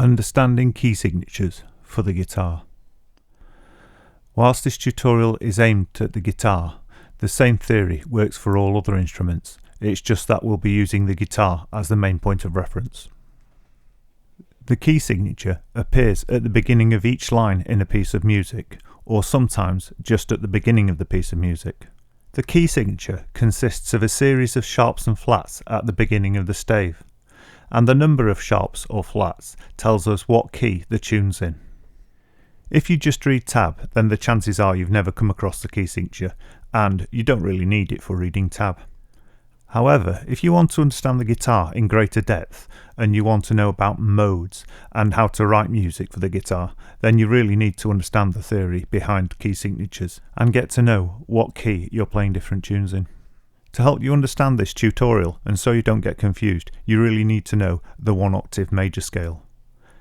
Understanding key signatures for the guitar. Whilst this tutorial is aimed at the guitar, the same theory works for all other instruments. It's just that we'll be using the guitar as the main point of reference. The key signature appears at the beginning of each line in a piece of music, or sometimes just at the beginning of the piece of music. The key signature consists of a series of sharps and flats at the beginning of the stave, and the number of sharps or flats tells us what key the tune's in. If you just read tab, then the chances are you've never come across the key signature, and you don't really need it for reading tab. However, if you want to understand the guitar in greater depth, and you want to know about modes and how to write music for the guitar, then you really need to understand the theory behind key signatures and get to know what key you're playing different tunes in. To help you understand this tutorial, and so you don't get confused, you really need to know the 1-octave major scale.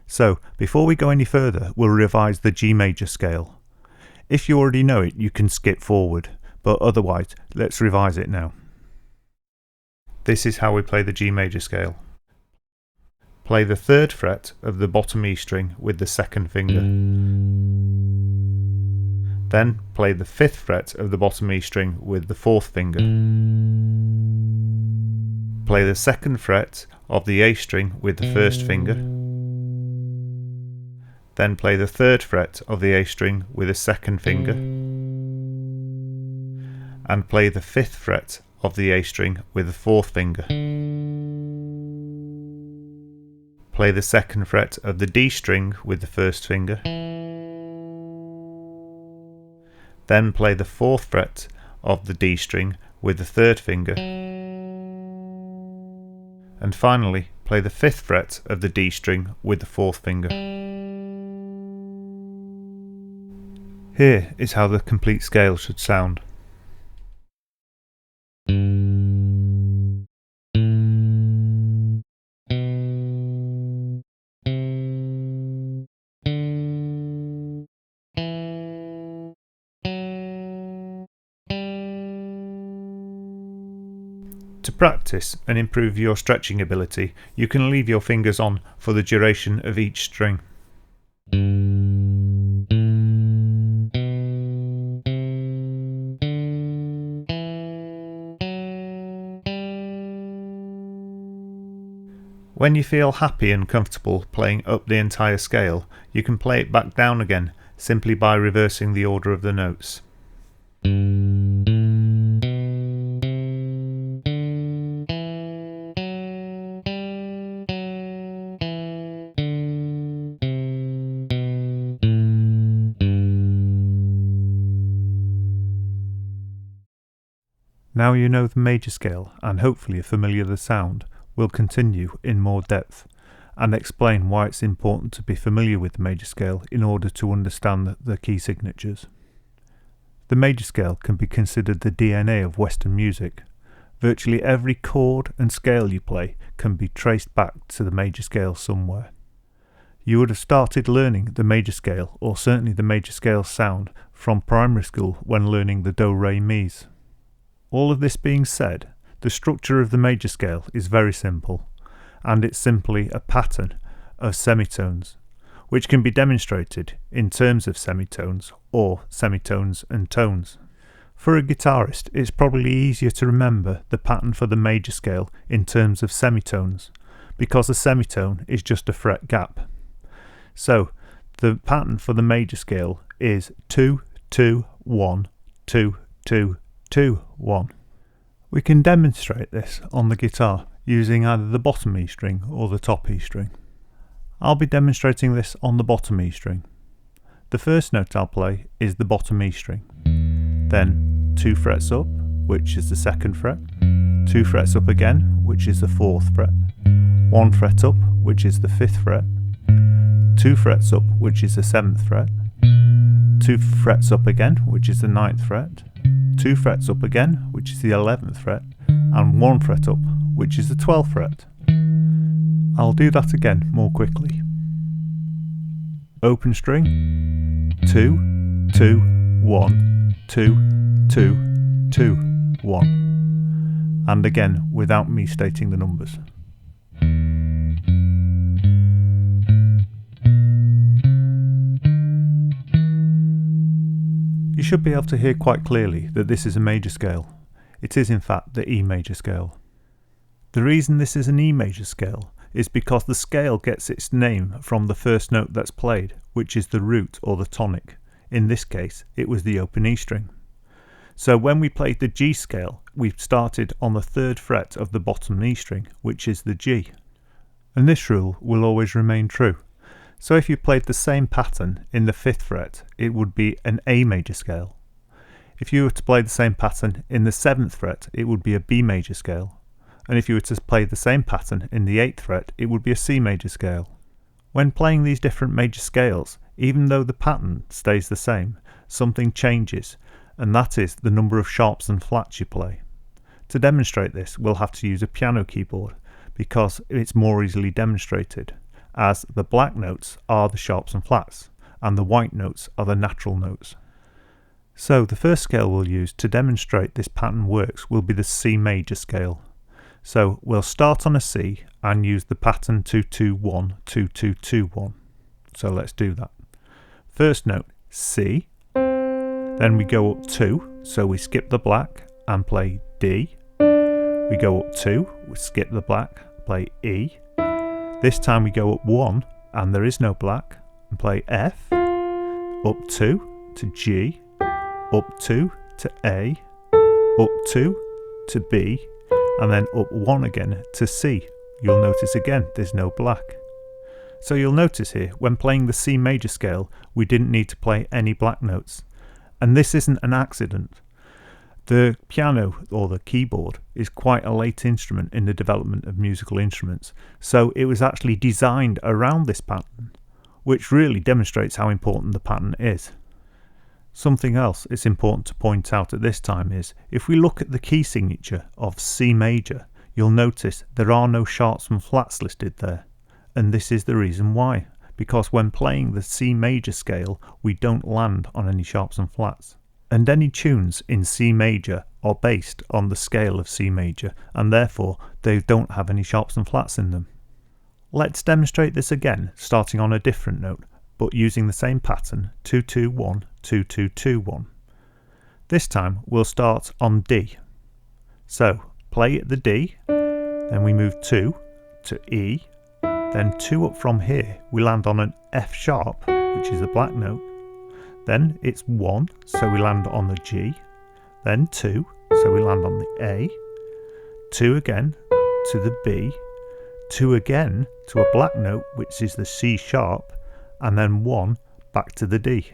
So, before we go any further, we'll revise the G major scale. If you already know it, you can skip forward, but otherwise, let's revise it now. This is how we play the G major scale. Play the 3rd fret of the bottom E string with the 2nd finger. Then play the 5th fret of the bottom E string with the 4th finger. Play the 2nd fret of the A string with the 1st finger. Then play the 3rd fret of the A string with the 2nd finger. And play the 5th fret of the A string with the 4th finger. Play the 2nd fret of the D string with the 1st finger. Then play the 4th fret of the D string with the 3rd finger. And finally, play the 5th fret of the D string with the 4th finger. Here is how the complete scale should sound. To practice and improve your stretching ability, you can leave your fingers on for the duration of each string. When you feel happy and comfortable playing up the entire scale, you can play it back down again simply by reversing the order of the notes. Now you know the major scale and hopefully are familiar with the sound, we'll continue in more depth and explain why it's important to be familiar with the major scale in order to understand the key signatures. The major scale can be considered the DNA of Western music. Virtually every chord and scale you play can be traced back to the major scale somewhere. You would have started learning the major scale, or certainly the major scale sound, from primary school when learning the do, re, mi's. All of this being said, the structure of the major scale is very simple, and it's simply a pattern of semitones, which can be demonstrated in terms of semitones or semitones and tones. For a guitarist, it's probably easier to remember the pattern for the major scale in terms of semitones, because a semitone is just a fret gap. So, the pattern for the major scale is 2, 2, 1, 2, 2, 2, 1. We can demonstrate this on the guitar using either the bottom E string or the top E string. I'll be demonstrating this on the bottom E string. The first note I'll play is the bottom E string. Then 2 frets up, which is the 2nd fret, 2 frets up again, which is the 4th fret, 1 fret up, which is the 5th fret, 2 frets up, which is the 7th fret, 2 frets up again, which is the 9th fret, 2 frets up again, which is the 11th fret, and 1 fret up, which is the 12th fret. I'll do that again more quickly. Open string, 2, 2, 1, 2, 2, 2, 1. And again without me stating the numbers. You should be able to hear quite clearly that this is a major scale. It is in fact the E major scale. The reason this is an E major scale is because the scale gets its name from the first note that's played, which is the root or the tonic. In this case, it was the open E string. So when we played the G scale, we started on the 3rd fret of the bottom E string, which is the G. And this rule will always remain true. So if you played the same pattern in the 5th fret, it would be an A major scale. If you were to play the same pattern in the 7th fret, it would be a B major scale. And if you were to play the same pattern in the 8th fret, it would be a C major scale. When playing these different major scales, even though the pattern stays the same, something changes, and that is the number of sharps and flats you play. To demonstrate this, we'll have to use a piano keyboard, because it's more easily demonstrated, as the black notes are the sharps and flats, and the white notes are the natural notes. So the first scale we'll use to demonstrate this pattern works will be the C major scale. So we'll start on a C and use the pattern 2-2-1, 2-2-2-1. So let's do that. First note C, then we go up 2, so we skip the black and play D. We go up 2, we skip the black, play E. This time we go up 1 and there is no black and play F, up 2 to G, up 2 to A, up 2 to B, and then up 1 again to C. You'll notice again there's no black. So you'll notice here when playing the C major scale we didn't need to play any black notes, and this isn't an accident. The piano or the keyboard is quite a late instrument in the development of musical instruments, so it was actually designed around this pattern, which really demonstrates how important the pattern is. Something else it's important to point out at this time is, if we look at the key signature of C major, you'll notice there are no sharps and flats listed there. And this is the reason why, because when playing the C major scale, we don't land on any sharps and flats. And any tunes in C major are based on the scale of C major, and therefore they don't have any sharps and flats in them. Let's demonstrate this again, starting on a different note, but using the same pattern, 2-2-1, 2-2-2-1. This time we'll start on D. So play the D, then we move 2 to E, then 2 up from here we land on an F sharp, which is the black note, then it's 1, so we land on the G, then 2, so we land on the A, 2 again to the B, 2 again to a black note, which is the C sharp, and then 1 back to the D.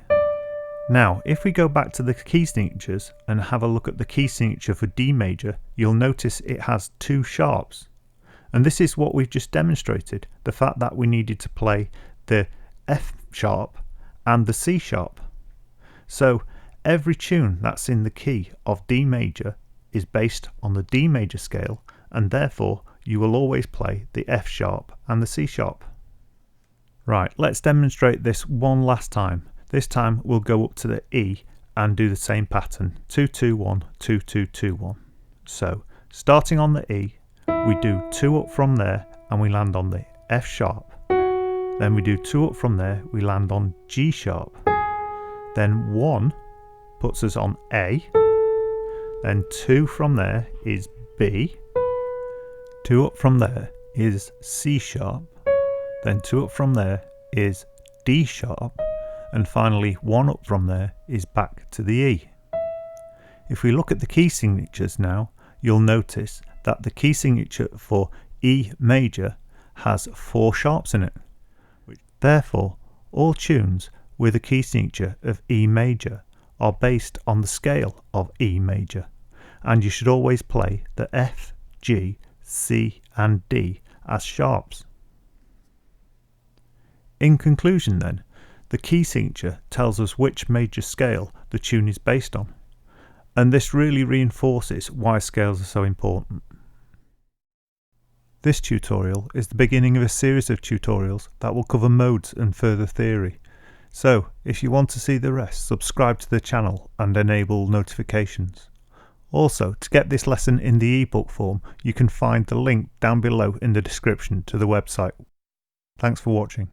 Now if we go back to the key signatures and have a look at the key signature for D major, you'll notice it has 2 sharps. And this is what we've just demonstrated, the fact that we needed to play the F sharp and the C sharp. So every tune that's in the key of D major is based on the D major scale, and therefore you will always play the F sharp and the C sharp. Right, let's demonstrate this one last time. This time we'll go up to the E and do the same pattern, 2-2-1, 2-2-2-1. So starting on the E, we do 2 up from there and we land on the F sharp. Then we do 2 up from there, we land on G sharp. Then 1 puts us on A. Then 2 from there is B. 2 up from there is C sharp. Then 2 up from there is D sharp. And finally 1 up from there is back to the E. If we look at the key signatures now, you'll notice that the key signature for E major has 4 sharps in it. Therefore, all tunes with a key signature of E major are based on the scale of E major, and you should always play the F, G, C and D as sharps. In conclusion then, the key signature tells us which major scale the tune is based on, and this really reinforces why scales are so important. This tutorial is the beginning of a series of tutorials that will cover modes and further theory. So, if you want to see the rest, subscribe to the channel and enable notifications. Also, to get this lesson in the ebook form, you can find the link down below in the description to the website. Thanks for watching.